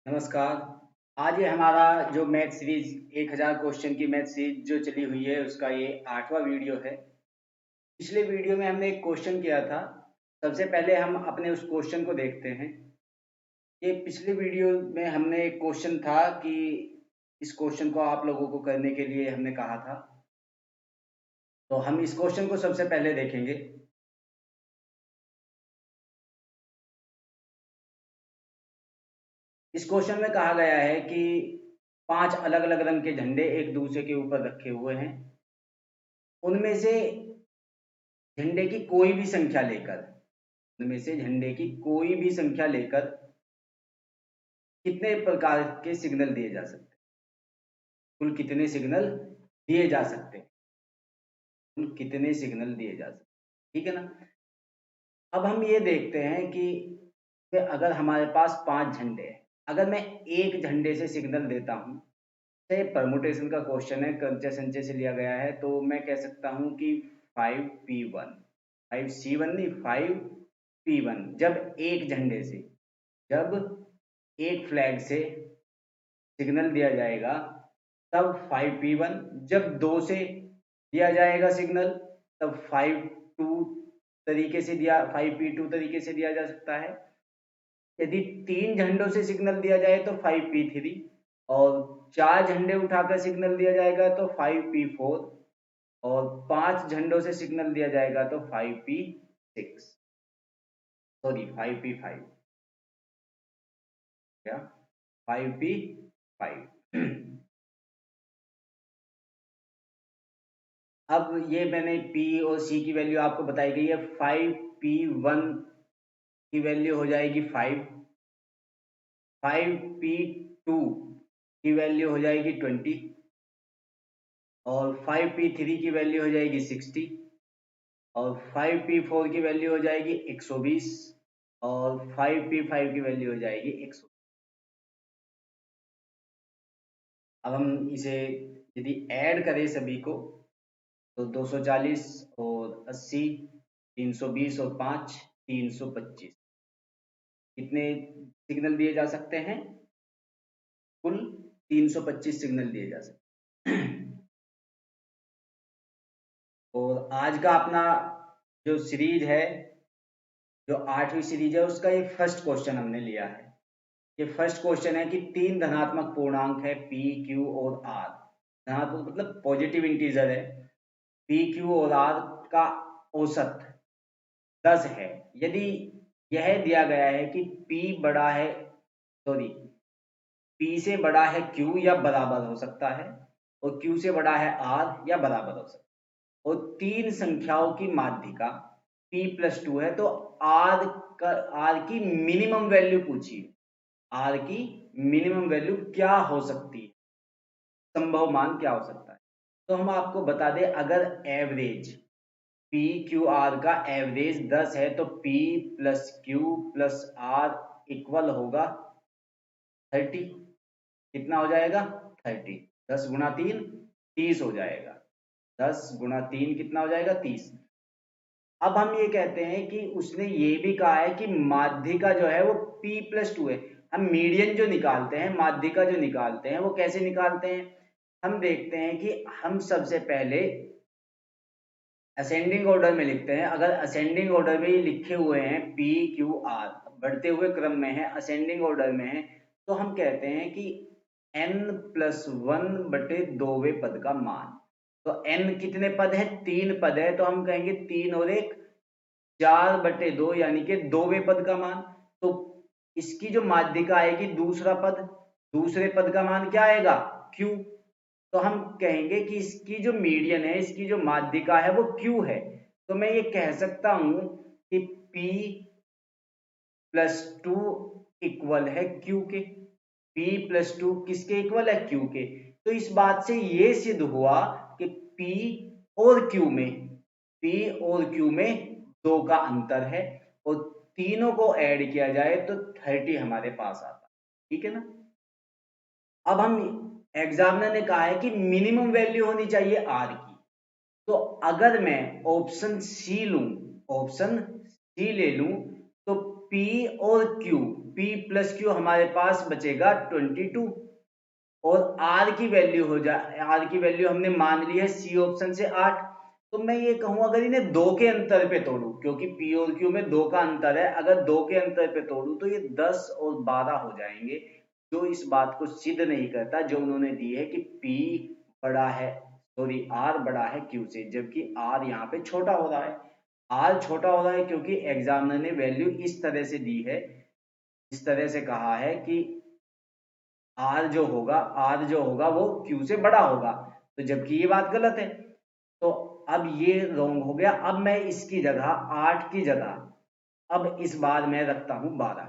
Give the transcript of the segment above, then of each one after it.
नमस्कार। आज ये हमारा जो मैथ सीरीज 1000 क्वेश्चन की मैथ सीरीज जो चली हुई है उसका ये 8वां वीडियो है। पिछले वीडियो में हमने एक क्वेश्चन किया था। सबसे पहले हम अपने उस क्वेश्चन को देखते हैं। ये पिछले वीडियो में हमने एक क्वेश्चन था कि इस क्वेश्चन को आप लोगों को करने के लिए हमने कहा था। तो हम इस क्वेश्चन को सबसे पहले देखेंगे। इस क्वेश्चन में कहा गया है कि 5 अलग-अलग रंग के झंडे एक दूसरे के ऊपर रखे हुए हैं। उनमें से झंडे की कोई भी संख्या लेकर उनमें से झंडे की कोई भी संख्या लेकर कितने प्रकार के सिग्नल दिए जा सकते हैं? कुल कितने सिग्नल दिए जा सकते हैं? कुल कितने सिग्नल दिए जा सकते हैं? ठीक है ना? अब हम ये देखते हैं कि अगर हमारे पास 5 झंडे हैं, अगर मैं एक झंडे से सिग्नल देता हूँ, ये परमुटेशन का क्वेश्चन है, कंचे संचे से लिया गया है, तो मैं कह सकता हूँ कि 5p1 5c1 नहीं 5p1 जब एक फ्लैग से सिग्नल दिया जाएगा तब 5p1, जब 2 से दिया जाएगा सिग्नल तब 5p2 तरीके से दिया जा सकता है। यदि 3 झंडों से सिग्नल दिया जाए तो 5p3 और 4 झंडे उठाकर सिग्नल दिया जाएगा तो 5p4 और 5 झंडों से सिग्नल दिया जाएगा तो 5p6 सॉरी 5p5 क्या 5p5 अब ये मैंने P और C की वैल्यू आपको बताई गई है। 5p1 की वैल्यू हो जाएगी 5, 5p2 की वैल्यू हो जाएगी 20 और 5p3 की वैल्यू हो जाएगी 60 और 5p4 की वैल्यू हो जाएगी 120 और 5p5 की वैल्यू हो जाएगी 100। अब हम इसे यदि ऐड करें सभी को तो 240 और 80, 320 और 5 325 कितने सिग्नल दिए जा सकते हैं? कुल 325 सिग्नल दिए जा सकते हैं। और आज का अपना जो सीरीज है, जो 8वीं सीरीज है, उसका ये फर्स्ट क्वेश्चन हमने लिया है। ये फर्स्ट क्वेश्चन है कि 3 धनात्मक पूर्णांक है P, Q और R। धनात्मक मतलब पॉजिटिव इंटीजर है। P, Q और R का औसत 10 है। यदि यह दिया गया है कि P से बड़ा है Q या बराबर हो सकता है और Q से बड़ा है R या बराबर हो सकता है और 3 संख्याओं की माध्यिका P+2 है, तो R की मिनिमम वैल्यू पूछिए। R की मिनिमम वैल्यू क्या हो सकती है? संभव मान क्या हो सकता है? तो हम आपको बता दें, अगर एवरेज PQR का एवरेज 10 है तो P+Q+R इक्वल होगा 30। कितना हो जाएगा? 30। 10 गुणा 3 30 हो जाएगा। 10 गुणा 3 कितना हो जाएगा? 30। अब हम ये कहते हैं कि उसने ये भी कहा है कि माध्यिका जो है वो P+2 है। हम मीडियन जो निकालते हैं, माध्यिका जो निकालते हैं, वो कैसे निकालते हैं? हम देखते हैं कि हम सबसे पहले असेंडिंग ऑर्डर में लिखते हैं। अगर असेंडिंग ऑर्डर में ये लिखे हुए हैं PQR, बढ़ते हुए क्रम में है, असेंडिंग ऑर्डर में है, तो हम कहते हैं कि n+1 बटे 2वें पद का मान। तो n कितने पद है? 3 पद है, तो हम कहेंगे 3 और 1 4/2 यानी कि 2वें पद का मान। तो इसकी जो माध्यिका आएगी दूसरा पद, दूसरे पद का मान क्या आएगा? Q। तो हम कहेंगे कि इसकी जो मीडियन है, इसकी जो माध्यिका है वो Q है। तो मैं ये कह सकता हूं कि P+2 इक्वल है Q के। P+2 किसके इक्वल है? Q के। तो इस बात से ये सिद्ध हुआ कि P और Q में 2 का अंतर है और तीनों को ऐड किया जाए तो 30 हमारे पास आता है। ठीक है ना? अब हम एग्जामिनर ने कहा है कि मिनिमम वैल्यू होनी चाहिए R की। तो अगर मैं ऑप्शन सी ले लूं तो P और Q, P प्लस Q हमारे पास बचेगा 22 और R की वैल्यू हो जाए, R की वैल्यू हमने मान ली है C ऑप्शन से 8। तो मैं ये कहूँ अगर इन्हें 2 के अंतर पे तोड़ू, क्योंकि P और Q में 2 का अंतर है, अगर 2 के अंतर पे तोड़ू तो ये 10 और 12 हो जाएंगे, जो इस बात को सिद्ध नहीं करता जो उन्होंने दी है कि P बड़ा है, सॉरी R बड़ा है Q से, जबकि R यहाँ पे छोटा हो रहा है। R छोटा हो रहा है क्योंकि एग्जामिनर ने वैल्यू इस तरह से दी है, इस तरह से कहा है कि R जो होगा वो Q से बड़ा होगा, तो जबकि ये बात गलत है। तो अब ये रॉन्ग हो गया। अब मैं इसकी जगह 8 की जगह अब इस बार मैं रखता हूं 12।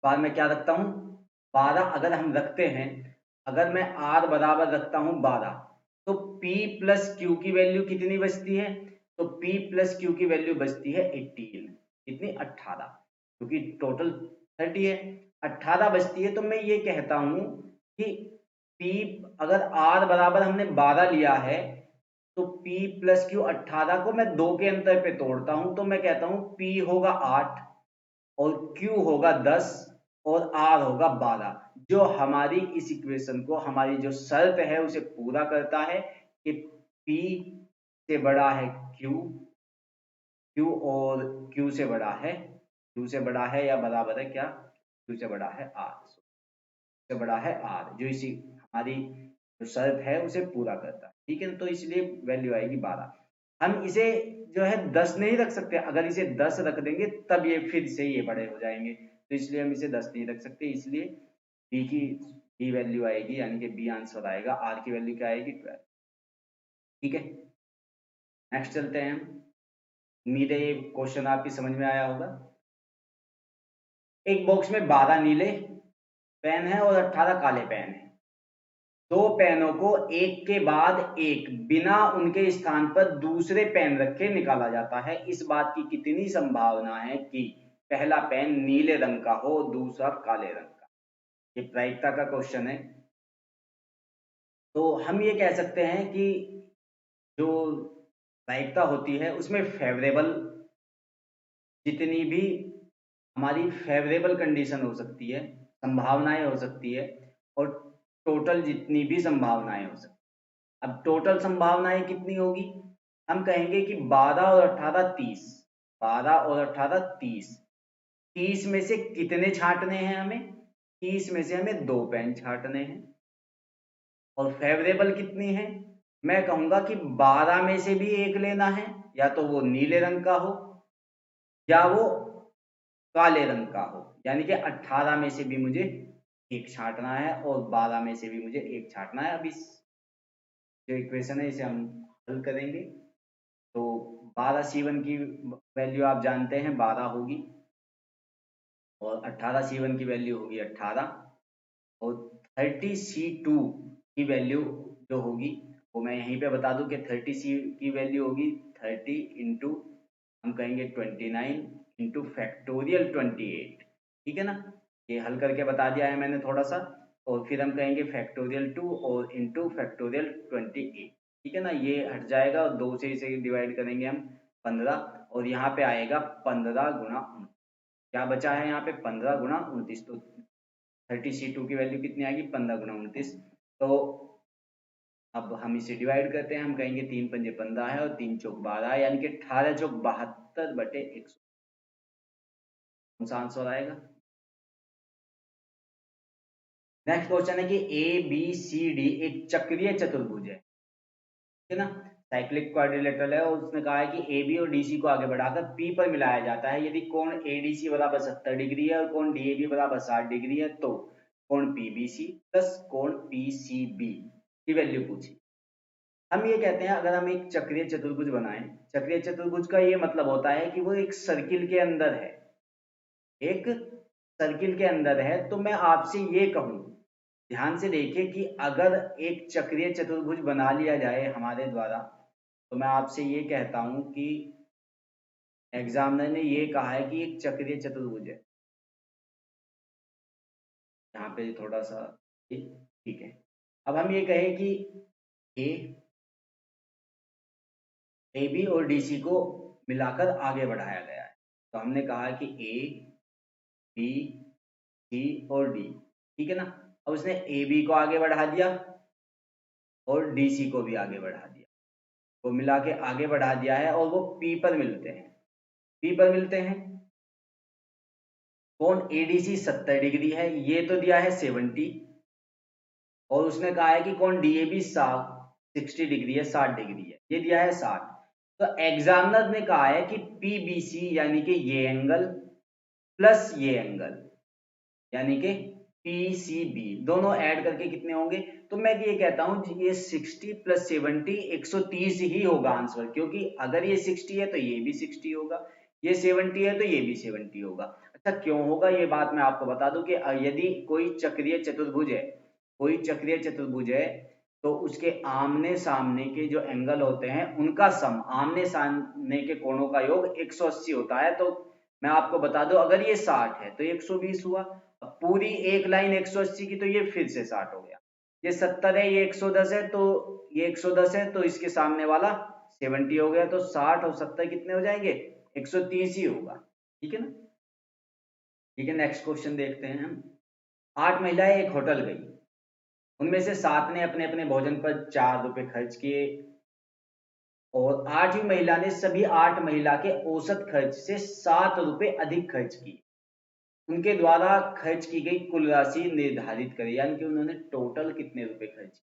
बार में क्या रखता हूं 12। अगर हम रखते हैं, अगर मैं R बराबर रखता हूं 12, तो P प्लस Q की वैल्यू कितनी बचती है, तो P प्लस Q की वैल्यू बचती है 18, कितनी 18, क्योंकि टोटल 30 है, 18 बचती है। तो मैं ये कहता हूं कि P अगर R बराबर हमने 12 लिया है, तो P प्लस Q 18 को मैं 2 के अंतर पे तोड़ता हूं, तो मैं कहता हूं P होगा 8 और Q होगा 10 और R होगा 12, जो हमारी इस इक्वेशन को, हमारी जो शर्त है उसे पूरा करता है कि P से बड़ा है Q, Q और Q से बड़ा है, Q से बड़ा है या बराबर है क्या, Q से बड़ा है R, से बड़ा है R, जो इसी हमारी जो शर्त है उसे पूरा करता है। ठीक है, तो इसलिए वैल्यू आएगी 12। हम इसे जो है 10 नहीं रख सकते, अगर इसे 10 रख देंगे तब ये फिर से ये बड़े हो जाएंगे, तो इसलिए हम इसे 10 नहीं रख सकते, इसलिए बी की बी वैल्यू आएगी, यानी कि बी आंसर आएगा। आर की वैल्यू क्या आएगी 12। ठीक है, नेक्स्ट चलते हैं हम। उम्मीद है ये क्वेश्चन आपकी समझ में आया होगा। एक बॉक्स में 12 नीले पेन है और 18 काले पेन है। दो पेनों को एक के बाद एक बिना उनके स्थान पर दूसरे पेन रखे निकाला जाता है। इस बात की कितनी संभावना है कि पहला पेन नीले रंग का हो, दूसरा काले रंग का। ये प्रायिकता का क्वेश्चन है। तो हम ये कह सकते हैं कि जो प्रायिकता होती है उसमें फेवरेबल, जितनी भी हमारी फेवरेबल कंडीशन हो सकती है, संभावनाएं हो सकती है, और टोटल जितनी भी संभावनाएं हो सकती है। अब टोटल संभावनाएं कितनी होगी, हम कहेंगे कि 12 और 18 30, 12 और 18 30, 30 में से कितने छांटने हैं हमें, 30 में से हमें 2 पेन छांटने हैं। और फेवरेबल कितनी है, मैं कहूंगा कि 12 में से भी एक लेना है, या तो वो नीले रंग का हो या वो काले रंग का हो, यानी कि 18 में से भी मुझे एक छांटना है और 12 में से भी मुझे एक छांटना है। अब इस जो इक्वेशन है इसे हम हल करेंगे। तो 12 C1 की वैल्यू आप जानते हैं 12 होगी, और 18 C1 की वैल्यू होगी 18, और 30 C2 की वैल्यू जो होगी वो मैं यहीं पे बता दूं कि 30 C की वैल्यू होगी 30 इंटू हम कहेंगे 29 इंटू फैक्टोरियल 28। ठीक है ना, ये हल करके बता दिया है मैंने थोड़ा सा, और फिर हम कहेंगे फैक्टोरियल 2 और इंटू फैक्टोरियल 28। ठीक है ना, ये हट जाएगा और 2 से इसे डिवाइड करेंगे हम 15, और यहाँ पे आएगा 15 गुणा 29। क्या बचा है यहाँ पे 15 गुणा 29, तो 30 C2 की वैल्यू कितनी आएगी 15 गुणा 29। तो अब हम इसे डिवाइड करते हैं, हम कहेंगे 3 पंजे 15 है और 3 चौक 12 है, यानी कि 18 चौक 72 बटे 100। कौन सा आंसर आएगा। नेक्स्ट क्वेश्चन है कि ए बी सी डी एक चक्रीय चतुर्भुज है, ठीक है ना, साइक्लिक क्वाड्रिलेटरल है, और उसने कहा है कि ए बी और डी सी को आगे बढ़ाकर पी पर मिलाया जाता है। यदि कोण ए डी सी बराबर 70 डिग्री है और कोण डी ए बी बराबर 60 डिग्री है, तो कोण पी बी सी प्लस कोण पी सी बी की वैल्यू पूछी। हम ये कहते हैं अगर हम एक चक्रीय चतुर्भुज बनाएं, चक्रीय चतुर्भुज का ये मतलब होता है कि वो एक सर्किल के अंदर है, एक सर्किल के अंदर है। तो मैं आपसे ये कहूं, ध्यान से देखिए कि अगर एक चक्रीय चतुर्भुज बना लिया जाए हमारे द्वारा, तो मैं आपसे ये कहता हूं कि एग्जामिनर ने ये कहा है कि एक चक्रीय चतुर्भुज है। यहाँ पे थोड़ा सा ठीक है। अब हम ये कहें कि ए बी और डी सी को मिलाकर आगे बढ़ाया गया है, तो हमने कहा कि ए बी सी और डी, ठीक है ना। अब उसने ए बी को आगे बढ़ा दिया और डी सी को भी आगे बढ़ा दिया, वो मिला के आगे बढ़ा दिया है और वो पी पर मिलते हैं, पी पर मिलते हैं। कौन एडीसी 70 डिग्री है, ये तो दिया है 70, और उसने कहा है कि कौन डीएबी 60 डिग्री है, 60 डिग्री है, ये दिया है 60। तो एग्जामिनर ने कहा है कि पीबीसी यानी कि ये एंगल प्लस ये एंगल यानी कि पीसीबी दोनों ऐड करके कितने होंगे। तो मैं ये कहता हूं ये 60 प्लस 70 130 ही होगा आंसर, क्योंकि अगर ये 60 है तो ये भी 60 होगा, ये 70 है तो ये भी 70 होगा। अच्छा क्यों होगा ये बात मैं आपको बता दूं कि यदि कोई चक्रीय चतुर्भुज है, कोई चक्रीय चतुर्भुज है, तो उसके आमने सामने के जो एंगल होते हैं उनका सम, आमने सामने के कोणों का योग 180 होता है। तो मैं आपको बता दूं अगर ये 60 है तो 120 हुआ, पूरी एक लाइन 180 की तो ये फिर से 60 हो गया, ये 70 है ये 110 है तो ये 110 है तो इसके सामने वाला 70 हो गया, तो 60 और 70 कितने हो जाएंगे, 130 ही होगा, ठीक है ना। ठीक है, नेक्स्ट क्वेश्चन देखते हैं हम। 8 महिलाएं एक होटल गई, उनमें से 7 ने अपने अपने भोजन पर 4 रुपए खर्च किए और 8वीं महिला ने सभी 8 महिला के औसत खर्च से 7 रुपए अधिक खर्च किए, उनके द्वारा खर्च की गई कुल राशि निर्धारित करें, यानी कि उन्होंने टोटल कितने रुपए खर्च किए।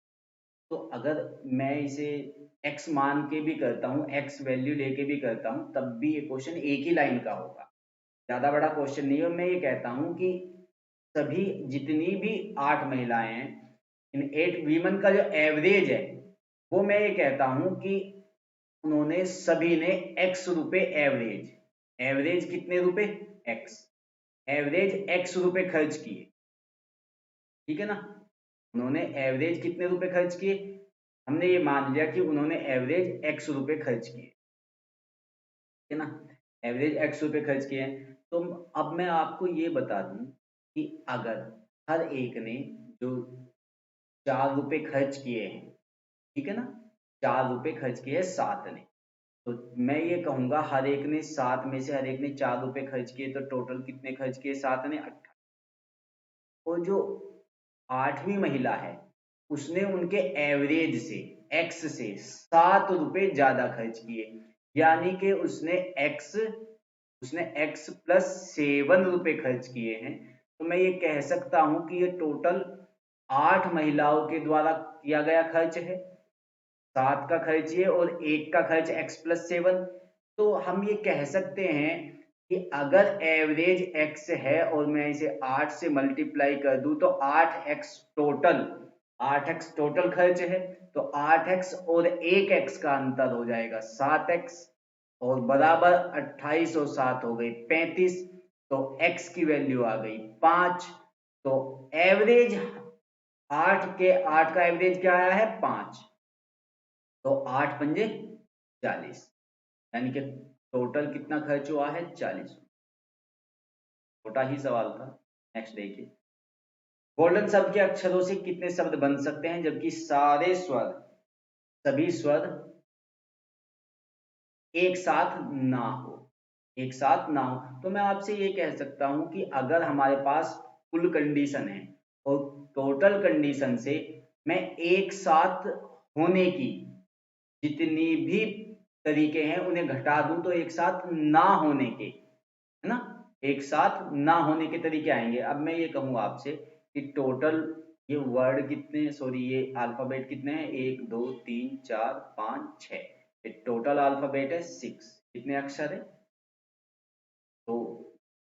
तो अगर मैं इसे x मान के भी करता हूँ, x वैल्यू लेके भी करता हूँ, तब भी ये क्वेश्चन एक ही लाइन का होगा, ज्यादा बड़ा क्वेश्चन नहीं है। मैं ये कहता हूँ कि सभी जितनी भी 8 महिलाएं हैं, इन 8 वीमन का जो एवरेज है वो मैं ये कहता हूँ कि उन्होंने सभी ने x रुपए एवरेज, एवरेज कितने रुपए x, एवरेज x रुपए खर्च किए, ठीक है ना। उन्होंने एवरेज कितने रुपए खर्च किए, हमने ये मान लिया कि उन्होंने एवरेज x रुपए खर्च किए, ठीक है ना, एवरेज x रुपए खर्च किए हैं। तो अब मैं आपको ये बता दूं कि अगर हर एक ने जो 4 रुपए खर्च किए हैं, ठीक है ना, 4 रुपए खर्च किए 7 ने, तो मैं ये कहूंगा हर एक ने 7 में से हर एक ने 4 रुपए खर्च किए, तो टोटल कितने खर्च किए 7 ने 18। और जो 8वीं महिला है उसने उनके एवरेज से x से 7 रुपए ज्यादा खर्च किए, यानी कि उसने x प्लस 7 रुपए खर्च किए हैं। तो मैं ये कह सकता हूं कि ये टोटल 8 महिलाओं के द्वारा किया गया खर्च है, 7 का खर्च ये और 1 का खर्च x प्लस 7। तो हम ये कह सकते हैं कि अगर एवरेज x है और मैं इसे 8 से मल्टीप्लाई कर दूं तो 8x टोटल खर्च है, तो 8x और 1x का अंतर हो जाएगा 7x, और बराबर 28 और 7 हो गई 35, तो x की वैल्यू आ गई 5। तो एवरेज 8 का एवरेज क्या आया है 5, तो 8 पंजे 40, यानी कि टोटल कितना खर्च हुआ है 40। छोटा ही सवाल था। नेक्स्ट देखिए, गोल्डन शब्द के अक्षरों से कितने शब्द बन सकते हैं जबकि सारे स्वर, सभी स्वर एक साथ ना हो, एक साथ ना हो। तो मैं आपसे ये कह सकता हूं कि अगर हमारे पास कुल कंडीशन है और टोटल कंडीशन से मैं एक साथ होने की जितनी भी तरीके हैं उन्हें घटा दूं तो एक साथ ना होने के, है ना, एक साथ ना होने के तरीके आएंगे। अब मैं ये कहूँ आपसे कि टोटल ये वर्ड कितने, सॉरी ये अल्फाबेट कितने हैं, 1 2 3 4 5 6, ये टोटल अल्फाबेट है 6, कितने अक्षर है। तो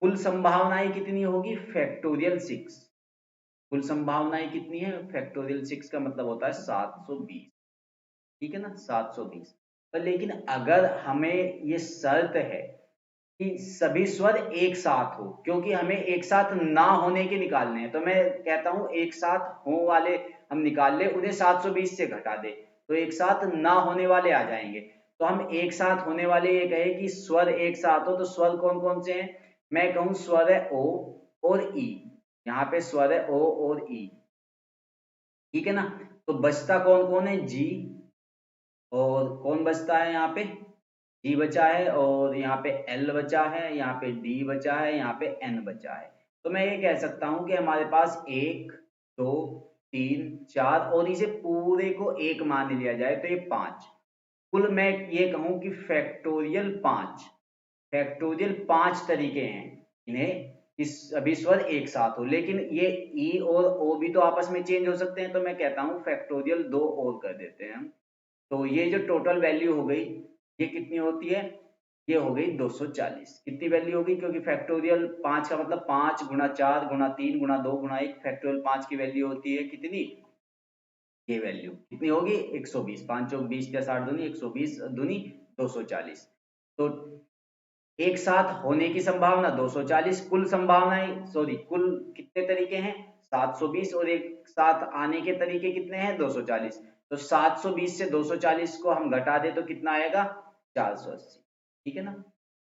कुल संभावनाएं कितनी होगी, फैक्टोरियल 6, कुल संभावनाएं कितनी है, फैक्टोरियल 6 का मतलब होता है 720, ठीक है ना, 720। पर लेकिन अगर हमें ये शर्त है कि सभी स्वर एक साथ हो, क्योंकि हमें एक साथ ना होने के निकालने हैं, तो मैं कहता हूं एक साथ हो वाले हम निकाल ले, उन्हें 720 से घटा दे तो एक साथ ना होने वाले आ जाएंगे। तो हम एक साथ होने वाले ये कहे कि स्वर एक साथ हो, तो स्वर कौन कौन से हैं, मैं कहूं स्वर है ओ और ई, यहाँ पे स्वर है ओ और ई, ठीक है ना। तो बचता कौन कौन है, जी, और कौन बचता है यहाँ पे G बचा है और यहाँ पे L बचा है, यहाँ पे D बचा है, यहाँ पे N बचा है। तो मैं ये कह सकता हूँ कि हमारे पास 1 2 3 4 और इसे पूरे को 1 मान लिया जाए तो ये 5। कुल मैं ये कहूँ कि फैक्टोरियल 5 तरीके हैं इन्हें इस सभी स्वर एक साथ हो, लेकिन ये ई और ओ भी तो आपस में चेंज हो सकते हैं, तो मैं कहता हूँ फैक्टोरियल 2 और कर देते हैं हम। तो ये जो टोटल वैल्यू हो गई ये कितनी होती है, ये हो गई 240। कितनी वैल्यू होगी, क्योंकि फैक्टोरियल 5 का मतलब 5 गुणा 4 गुणा 3 गुणा 2 गुणा 1, फैक्टोरियल 5 की वैल्यू होती है कितनी, ये वैल्यू कितनी होगी 120। 5 चौक 20 या 60 दूनी 120 दूनी 240। तो एक साथ होने की संभावना 240, कुल संभावनाएं सॉरी कुल कितने तरीके हैं 720 और एक साथ आने के तरीके कितने हैं 240। तो 720 से 240 को हम घटा दे तो कितना आएगा 480। ठीक है ना,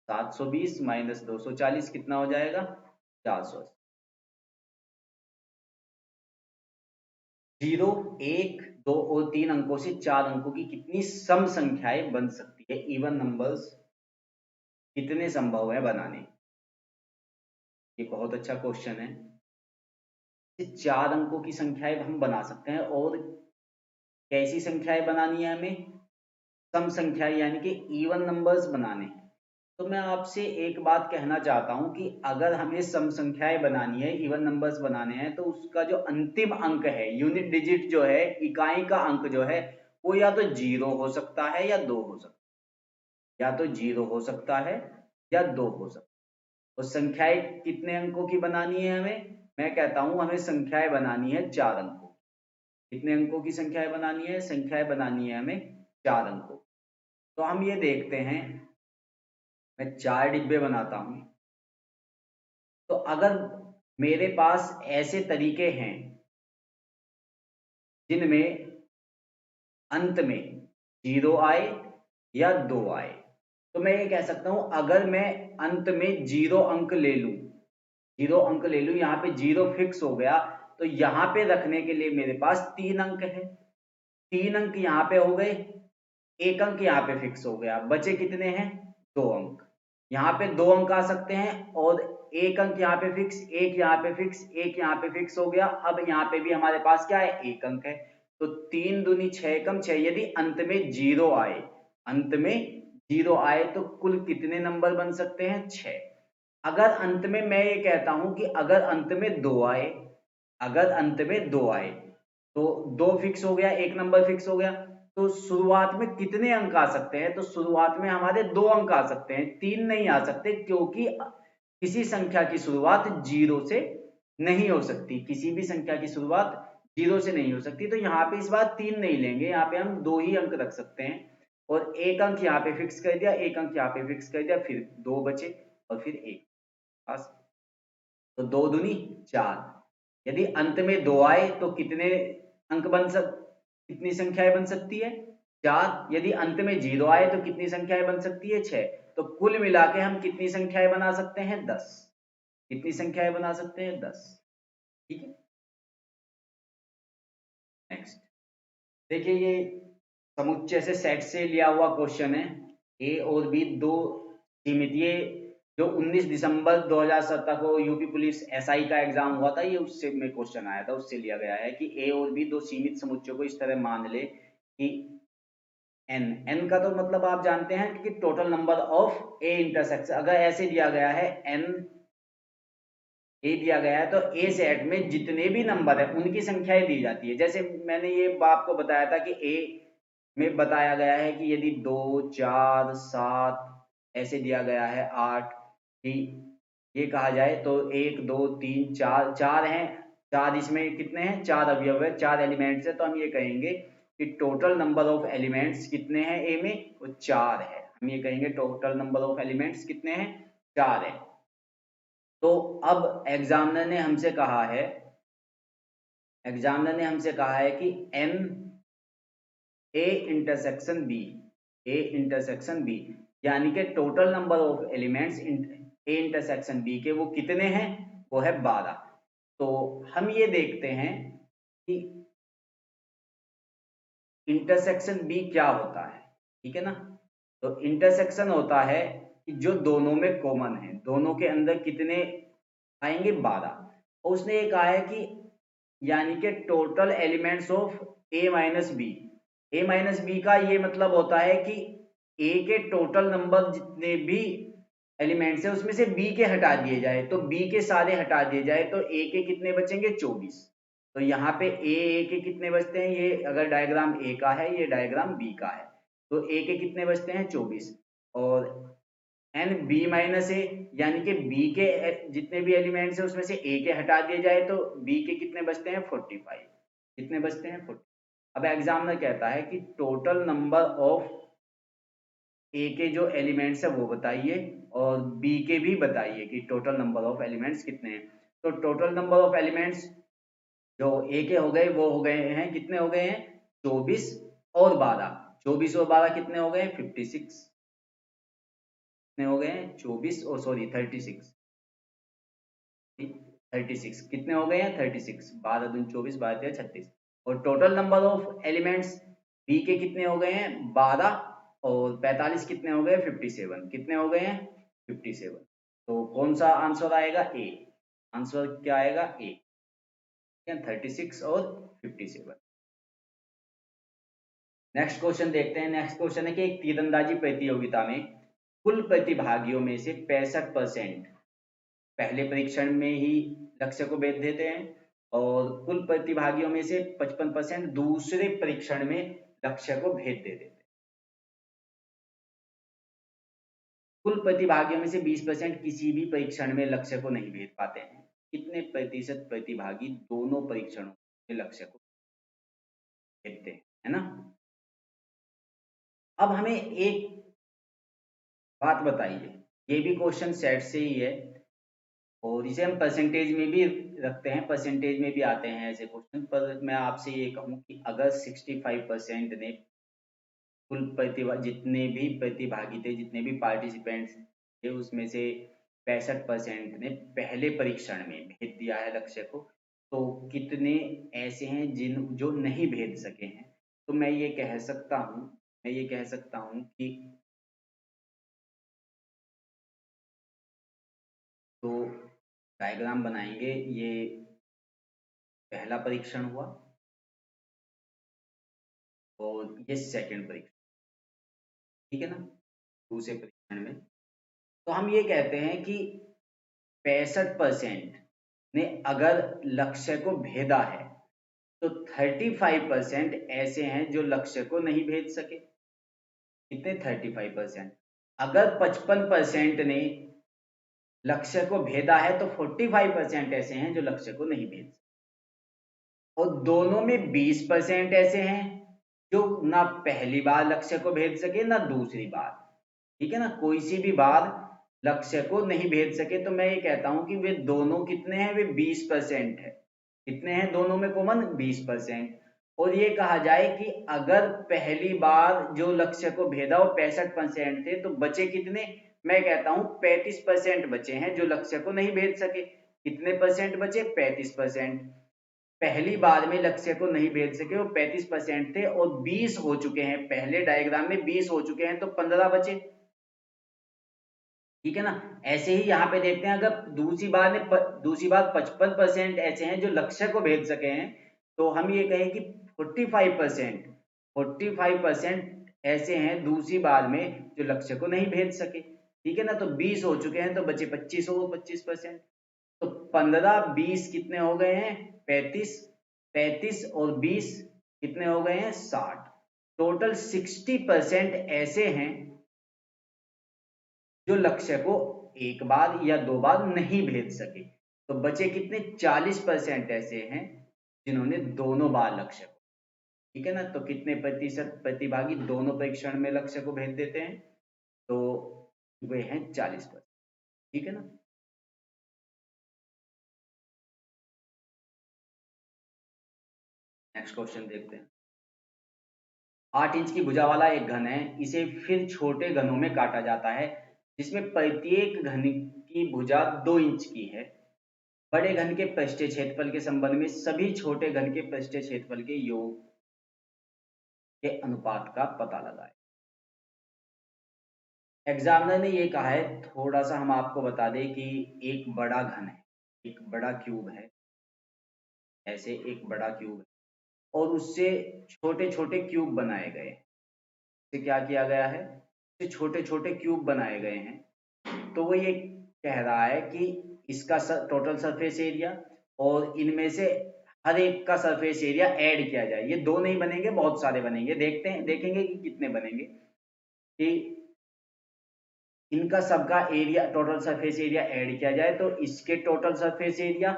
720 माइनस 240 कितना हो जाएगा 480। 0 1 2 और 3 अंकों से 4 अंकों की कितनी सम संख्याएं बन सकती है, इवन नंबर्स कितने संभव है बनाने। ये बहुत अच्छा क्वेश्चन है। 4 अंकों की संख्याएं हम बना सकते हैं, और कैसी संख्याएं बनानी है हमें, सम संख्याएं यानी कि इवन नंबर्स बनाने हैं। तो मैं आपसे एक बात कहना चाहता हूं कि अगर हमें सम संख्याएं बनानी है, इवन नंबर्स बनाने हैं, तो उसका जो अंतिम अंक है, यूनिट डिजिट जो है, इकाई का अंक जो है, वो या तो 0 हो सकता है या 2 हो सकता है, या तो 0 हो सकता है या 2 हो सकता है। तो संख्याएं कितने अंकों की बनानी है हमें, मैं कहता हूं हमें संख्याएं बनानी है 4 अंकों। कितने अंकों की संख्याएं बनानी है, संख्याएं बनानी है हमें 4 अंकों। तो हम ये देखते हैं, मैं 4 डिब्बे बनाता हूं। तो अगर मेरे पास ऐसे तरीके हैं जिनमें अंत में 0 आए या 2 आए, तो मैं ये कह सकता हूं अगर मैं अंत में 0 अंक ले लूं, 0 अंक ले लूं, यहाँ पे 0 फिक्स हो गया, तो यहाँ पे रखने के लिए मेरे पास 3 अंक है। 3 अंक यहाँ पे हो गए, 1 अंक यहाँ पे फिक्स हो गया, बचे कितने हैं 2 अंक। यहाँ पे 2 अंक आ सकते हैं और 1 अंक यहाँ पे फिक्स, 1 यहाँ पे फिक्स, 1 यहाँ पे फिक्स हो गया। अब यहाँ पे भी हमारे पास क्या है 1 अंक है। तो 3 दूनी 6 कम 6, यदि अंत में 0 आए, अंत में 0 आए तो कुल कितने नंबर बन सकते हैं 6। अगर अंत में मैं ये कहता हूं कि अगर अंत में 2 आए, अगर अंत में 2 आए तो 2 फिक्स हो गया, 1 नंबर फिक्स हो गया, तो शुरुआत में कितने अंक आ सकते हैं, तो शुरुआत में हमारे 2 अंक आ सकते हैं, 3 नहीं आ सकते, क्योंकि किसी संख्या की शुरुआत 0 से नहीं हो सकती, किसी भी संख्या की शुरुआत 0 से नहीं हो सकती। तो यहाँ पे इस बार 3 नहीं लेंगे, यहाँ पे हम 2 ही अंक रख सकते हैं, और 1 अंक यहाँ पे फिक्स कर दिया, 1 अंक यहाँ पे फिक्स कर दिया, फिर 2 बचे और फिर 1 बस। तो 2 दूनी 4। यदि अंत में 2 आए तो कितने अंक कितनी संख्याएं बन सकती है 4। यदि अंत में 0 आए तो कितनी संख्याएं बन सकती है 6। तो कुल मिला के हम कितनी संख्याएं बना सकते हैं 10। कितनी संख्याएं बना सकते हैं 10। ठीक है, नेक्स्ट देखिए, ये समुच्चय से सेट से लिया हुआ क्वेश्चन है। ए और बी दो सीमित, ये जो 19 दिसंबर 2017 को यूपी पुलिस एसआई का एग्जाम हुआ था, ये उससे में क्वेश्चन आया था, उससे लिया गया है कि ए और बी दो सीमित समुच्चयों को इस तरह मान ले कि एन, एन का तो मतलब आप जानते हैं कि total number of A intersection. अगर ऐसे दिया गया है एन ए दिया गया है, तो ए सेट में जितने भी नंबर है उनकी संख्याएं दी जाती है। जैसे मैंने ये आपको बताया था कि ए में बताया गया है कि यदि 2 4 7 ऐसे दिया गया है 8, ये कहा जाए तो 1 2 3 4 4 हैं, 4 इसमें कितने हैं 4 अवयव है, 4 एलिमेंट्स है, तो हम ये कहेंगे कि टोटल नंबर ऑफ एलिमेंट्स कितने हैं ए में, वो 4 है। हम ये कहेंगे टोटल नंबर ऑफ एलिमेंट्स कितने हैं 4 है। तो अब एग्जामिनर ने हमसे कहा है कि n A intersection B, A intersection B, यानी कि total number of elements A intersection B के वो कितने हैं, वो है 12। तो हम ये देखते हैं कि इंटरसेक्शन बी क्या होता है। ठीक है ना, तो इंटरसेक्शन होता है कि जो दोनों में कॉमन है, दोनों के अंदर कितने आएंगे, 12। और उसने ये कहा है कि यानी कि total elements of A minus B. A minus B का ये मतलब होता है कि ए के टोटल नंबर जितने भी एलिमेंट्स है उसमें से बी के हटा दिए जाए, तो बी के सारे हटा दिए जाए तो ए के कितने बचेंगे, 24। तो यहाँ पे ए के कितने बचते हैं, ये अगर डायग्राम ए का है, ये डायग्राम बी का है, तो ए के कितने बचते हैं, 24। और एन बी माइनस ए, यानी कि बी के जितने भी एलिमेंट्स है उसमें से ए के हटा दिए जाए तो बी के कितने बचते हैं, 45। कितने बचते हैं, 40। अब एग्जामिनर कहता है कि टोटल नंबर ऑफ ए के जो एलिमेंट्स है वो बताइए और बी के भी बताइए कि टोटल नंबर ऑफ एलिमेंट्स कितने हैं। तो टोटल नंबर ऑफ एलिमेंट्स जो ए के हो गए वो हो गए हैं, कितने हो गए हैं, 24 और 12। 24 और 12 कितने हो गए, 56। कितने हो गए हैं, 24 और सॉरी 36। 36 कितने हो गए हैं, 36। 12 दूनी 24, 12 तेरह 36। और total number of elements B के कितने हो गए हैं, 12 और 45 कितने हो गए, 57। कितने हो गए हैं, 57। तो कौन सा आंसर आएगा, ए। आंसर क्या आएगा, ए, 36 और 57। नेक्स्ट क्वेश्चन देखते हैं। नेक्स्ट क्वेश्चन है कि एक तीरंदाजी प्रतियोगिता में कुल प्रतिभागियों में से 65% पहले परीक्षण में ही लक्ष्य को भेद देते हैं और कुल प्रतिभागियों में से 55% दूसरे परीक्षण में लक्ष्य को भेद दे देते हैं। कुल प्रतिभागियों में से 20% किसी भी परीक्षण में लक्ष्य को नहीं भेद पाते हैं। कितने प्रतिशत प्रतिभागी दोनों परीक्षणों में लक्ष्य को भेदते हैं, है ना। अब हमें एक बात बताइए, ये भी क्वेश्चन सेट से ही है और इसे हम परसेंटेज में भी रखते हैं, परसेंटेज में भी आते हैं ऐसे क्वेश्चन। पर मैं आपसे ये कहूँ कि अगर 65% ने कुल प्रतिभा जितने भी प्रतिभागी थे, जितने भी पार्टिसिपेंट्स थे उसमें से 65% ने पहले परीक्षण में भेद दिया है लक्ष्य को, तो कितने ऐसे हैं जिन जो नहीं भेद सके हैं। तो मैं ये कह सकता हूँ, कि तो डायग्राम बनाएंगे, ये पहला परीक्षण हुआ और ये सेकंड परीक्षण, ठीक है ना, दूसरे परीक्षण में। तो हम ये कहते हैं कि 65% ने अगर लक्ष्य को भेदा है तो 35% ऐसे हैं जो लक्ष्य को नहीं भेद सके। कितने, 35%। अगर 55% ने लक्ष्य को भेदा है तो 45% ऐसे हैं जो लक्ष्य को नहीं भेद सके। और दोनों में 20% ऐसे हैं जो ना पहली बार लक्ष्य को भेद सके ना दूसरी बार, ठीक है ना, कोई सी भी बार लक्ष्य को नहीं भेद सके। तो मैं ये कहता हूं कि वे दोनों कितने हैं, वे 20% है। कितने हैं दोनों में कॉमन, 20%। और ये कहा जाए कि अगर पहली बार जो लक्ष्य को भेदा वो 65% थे तो बचे कितने, मैं कहता हूं 35% बचे हैं जो लक्ष्य को नहीं भेद सके। कितने परसेंट बचे, 35%। पहली बार में लक्ष्य को नहीं भेद सके वो 35% थे और 20 हो चुके हैं, पहले डायग्राम में 20 हो चुके हैं तो 15 बचे, ठीक है ना। ऐसे ही यहाँ पे देखते हैं, अगर दूसरी बार 55% ऐसे हैं जो लक्ष्य को भेद सके हैं, तो हम ये कहें कि 45% ऐसे हैं दूसरी बार में जो लक्ष्य को नहीं भेद सके, ठीक है ना। तो 20 हो चुके हैं तो बचे 25 और 25%। तो 15 20 कितने हो गए हैं, 35। 35 और 20 कितने हो गए हैं, 60। टोटल 60% ऐसे हैं जो लक्ष्य को एक बार या दो बार नहीं भेद सके। तो बचे कितने, 40% ऐसे हैं जिन्होंने दोनों बार लक्ष्य को, ठीक है ना। तो कितने प्रतिशत प्रतिभागी दोनों परीक्षण में लक्ष्य को भेद देते हैं, तो वे हैं 40%, ठीक है ना। नेक्स्ट क्वेश्चन देखते हैं। 8 इंच की भुजा वाला एक घन है, इसे फिर छोटे घनों में काटा जाता है जिसमें प्रत्येक घन की भुजा 2 इंच की है। बड़े घन के पृष्ठीय क्षेत्रफल के संबंध में सभी छोटे घन के पृष्ठीय क्षेत्रफल के योग के अनुपात का पता लगाएं। एग्जामिनर ने ये कहा है, थोड़ा सा हम आपको बता दें कि एक बड़ा घन है, एक बड़ा क्यूब है, ऐसे एक बड़ा क्यूब है और उससे छोटे छोटे क्यूब बनाए गए हैं। इससे क्या किया गया है, इससे छोटे छोटे क्यूब बनाए गए हैं। तो वो ये कह रहा है कि इसका टोटल सरफेस एरिया और इनमें से हर एक का सरफेस एरिया ऐड किया जाए। ये दो नहीं बनेंगे, बहुत सारे बनेंगे, देखते हैं, देखेंगे कि कितने बनेंगे। कि इनका सबका area, total surface area add किया जाए तो इसके टोटल सरफेस एरिया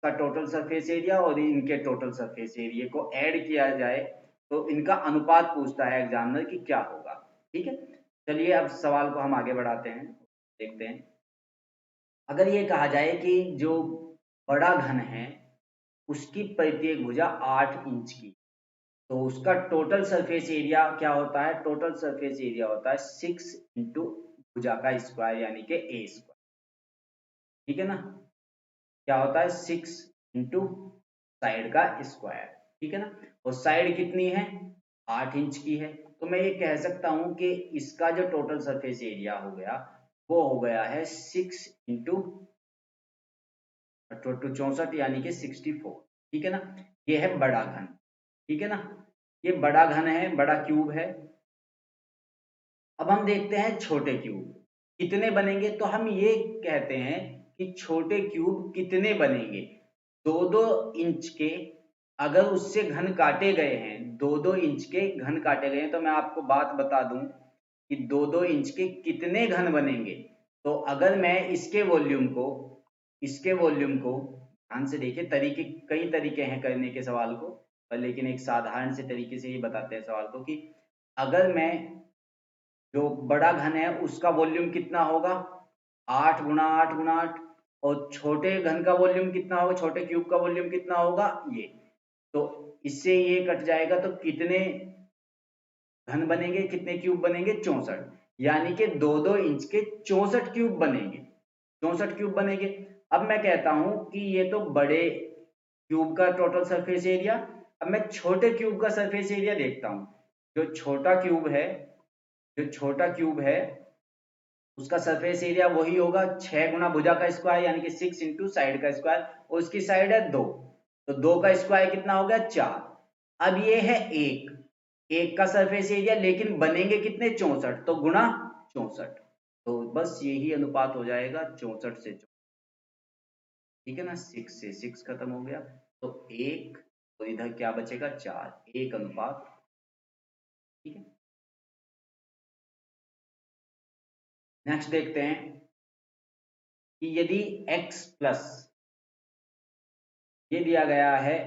का टोटल सरफेस एरिया और इनके टोटल सरफेस एरिया को ऐड किया जाए तो इनका अनुपात पूछता है एग्जामिनर कि क्या होगा। ठीक है, चलिए अब सवाल को हम आगे बढ़ाते हैं, देखते हैं। अगर ये कहा जाए कि जो बड़ा घन है उसकी प्रत्येक भुजा 8 इंच की, तो उसका टोटल सरफेस एरिया क्या होता है, टोटल सरफेस एरिया होता है 6 इंटू भुजा का स्क्वायर यानी कि ए स्क्वायर। ठीक है ना, क्या होता है 6 इंटू साइड का स्क्वायर। ठीक है ना, और साइड कितनी है, 8 इंच की है। तो मैं ये कह सकता हूं कि इसका जो टोटल सरफेस एरिया हो गया वो हो गया है 6 इंटू 64 यानी कि 64। ठीक है ना, ये है बड़ा घन। ठीक है ना, ये बड़ा घन है, बड़ा क्यूब है। अब हम देखते हैं छोटे क्यूब कितने बनेंगे। तो हम ये कहते हैं कि छोटे क्यूब कितने बनेंगे, 2-2 इंच के। अगर उससे घन काटे गए हैं, 2-2 इंच के घन काटे गए हैं, तो मैं आपको बात बता दूं कि 2-2 इंच के कितने घन बनेंगे। तो अगर मैं इसके वॉल्यूम को ध्यान से देखिए, तरीके कई तरीके हैं करने के सवाल को, पर लेकिन एक साधारण से तरीके से ही बताते हैं सवाल को कि अगर मैं जो बड़ा घन है उसका वॉल्यूम कितना होगा, 8 गुणा 8 गुणा 8, और छोटे घन का वॉल्यूम कितना होगा, छोटे क्यूब का वॉल्यूम कितना होगा ये। तो इससे ये कट जाएगा तो कितने घन बनेंगे, कितने क्यूब बनेंगे, 64। यानी कि 2-2 इंच के 64 क्यूब बनेंगे, 64 क्यूब बनेंगे। अब मैं कहता हूं कि ये तो बड़े क्यूब का टोटल सरफेस एरिया। अब मैं छोटे क्यूब का सरफेस एरिया देखता हूं। जो छोटा क्यूब है, जो छोटा क्यूब है उसका सरफेस एरिया वही होगा 6 गुना भुजा का स्क्वायर यानी कि 6 इंटू साइड का स्क्वायर, और उसकी साइड है 2, तो 2 का स्क्वायर कितना हो गया, 4। अब ये है एक का सरफेस एरिया, लेकिन बनेंगे कितने, 64, तो गुणा 64। तो बस यही अनुपात हो जाएगा 64 से 64। ठीक है ना, 6 से 6 खत्म हो गया तो 1, और इधर क्या बचेगा, 4, 1:। ठीक है, नेक्स्ट देखते हैं कि यदि x प्लस, ये दिया गया है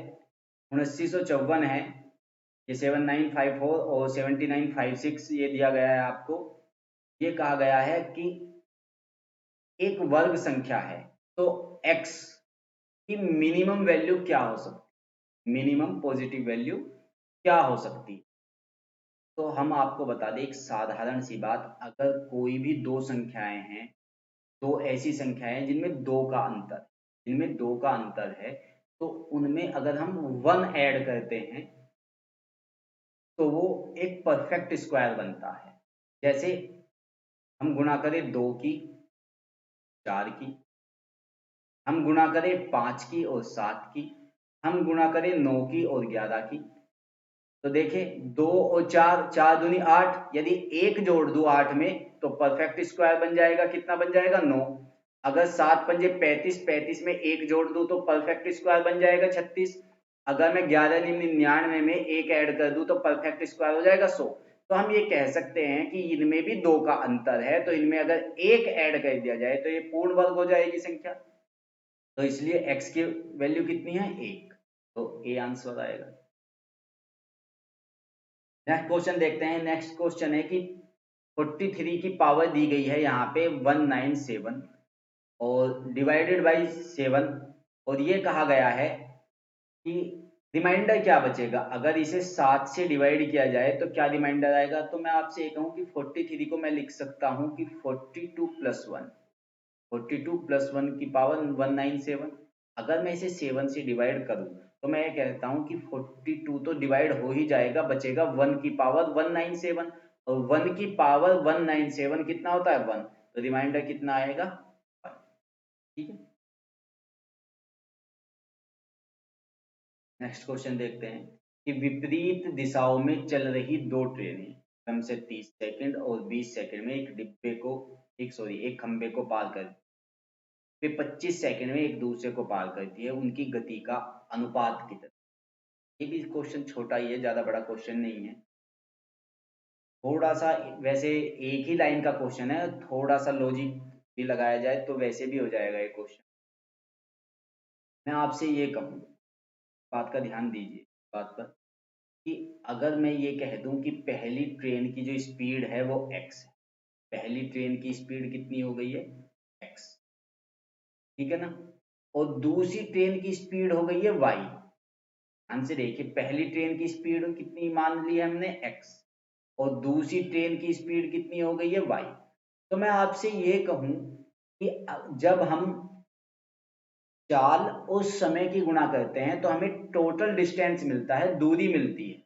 7954 है, ये 7954 और 7956 ये दिया गया है आपको। ये कहा गया है कि एक वर्ग संख्या है, तो x की मिनिमम वैल्यू क्या हो सकती, मिनिमम पॉजिटिव वैल्यू क्या हो सकती है। तो हम आपको बता दें एक साधारण सी बात, अगर कोई भी दो संख्याएं हैं, दो ऐसी संख्याएं जिनमें दो का अंतर है, तो उनमें अगर हम 1 ऐड करते हैं तो वो एक परफेक्ट स्क्वायर बनता है। जैसे हम गुणा करें 2 की 4 की, हम गुणा करें 5 की और 7 की, हम गुणा करें 9 की और 11 की। तो देखें 2 और 4, 4 दूनी 8, यदि 1 जोड़ दूं 8 में तो परफेक्ट स्क्वायर बन जाएगा, कितना बन जाएगा, 9। अगर 7 पंजे 35, 35 में 1 जोड़ दूं तो परफेक्ट स्क्वायर बन जाएगा 36। अगर मैं 11 99 में 1 ऐड कर दूं तो परफेक्ट स्क्वायर हो जाएगा 100। तो हम ये कह सकते हैं कि इनमें भी 2 का अंतर है, तो इनमें अगर 1 ऐड कर दिया जाए तो ये पूर्ण वर्ग हो जाएगी संख्या। तो इसलिए x की वैल्यू कितनी है, 1, तो ए आंसर आएगा। नेक्स्ट क्वेश्चन देखते हैं। नेक्स्ट क्वेश्चन है कि 43 की पावर दी गई है यहाँ पे 197 और डिवाइडेड बाई 7, और ये कहा गया है कि रिमाइंडर क्या बचेगा। अगर इसे 7 से डिवाइड किया जाए तो क्या रिमाइंडर आएगा। तो मैं आपसे ये कहूँ कि 43 को मैं लिख सकता हूँ कि 42 प्लस 1, 42 प्लस 1 की पावर 197। अगर मैं इसे 7 से डिवाइड करूं तो मैं ये कहता हूं कि 42 तो डिवाइड हो ही जाएगा, बचेगा 1 की पावर 197, और 1 की पावर 197 कितना होता है 1, तो रिमाइंडर कितना आएगा 1। ठीक है, नेक्स्ट क्वेश्चन देखते हैं कि विपरीत दिशाओं में चल रही दो ट्रेनें क्रम से 30 सेकंड और 20 सेकंड में एक खंबे को पार कर फिर 25 सेकंड में एक दूसरे को पार करती है, उनकी गति का अनुपात कितना। ये भी क्वेश्चन छोटा ही है, ज्यादा बड़ा क्वेश्चन नहीं है, थोड़ा सा वैसे एक ही लाइन का क्वेश्चन है, थोड़ा सा लॉजिक भी लगाया जाए तो वैसे भी हो जाएगा ये क्वेश्चन। मैं आपसे ये कहूँ, बात का ध्यान दीजिए बात पर, कि अगर मैं ये कह दूं कि पहली ट्रेन की जो स्पीड है वो x है, पहली ट्रेन की स्पीड कितनी हो गई है x, ठीक है ना, और दूसरी ट्रेन की स्पीड हो गई है y। ध्यान से देखिए, पहली ट्रेन की स्पीड कितनी मान ली है हमने x, और दूसरी ट्रेन की स्पीड कितनी हो गई है y। तो मैं आपसे ये कहूं कि जब हम चाल उस समय की गुणा करते हैं तो हमें टोटल डिस्टेंस मिलता है, दूरी मिलती है।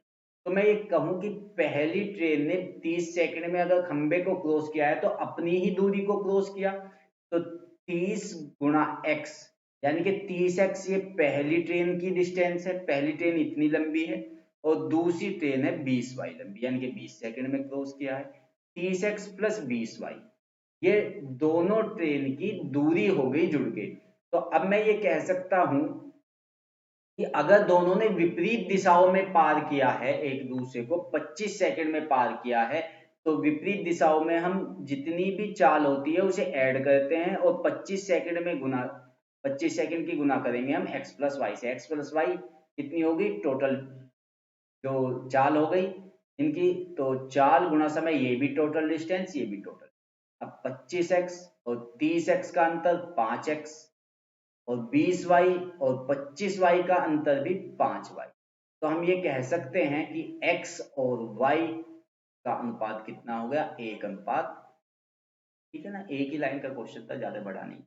तो मैं ये कहूं कि पहली ट्रेन ने 30 सेकंड में अगर खंबे को क्रॉस किया है तो अपनी ही दूरी को क्रॉस किया, तो 30 गुणा x यानी कि 30x ये पहली ट्रेन की डिस्टेंस है, पहली ट्रेन इतनी लंबी है, और दूसरी ट्रेन है 20y लंबी यानी कि 20 सेकंड में क्रॉस किया है। 30x प्लस 20y, ये दोनों ट्रेन की दूरी हो गई जुड़ के। तो अब मैं ये कह सकता हूं कि अगर दोनों ने विपरीत दिशाओं में पार किया है, एक दूसरे को 25 सेकंड में पार किया है, तो विपरीत दिशाओं में हम जितनी भी चाल होती है उसे ऐड करते हैं और 25 सेकंड में गुना 25 सेकंड की गुना करेंगे हम x प्लस वाई से। x प्लस वाई कितनी होगी टोटल जो चाल हो गई इनकी, तो चाल गुना समय, ये भी टोटल डिस्टेंस ये भी टोटल। अब 25x और 30x का अंतर 5x, और 20y और 25y का अंतर भी 5y। तो हम ये कह सकते हैं कि x और y का अनुपात कितना हो गया 1:। ठीक है ना, एक ही लाइन का क्वेश्चन था, ज्यादा बड़ा नहीं।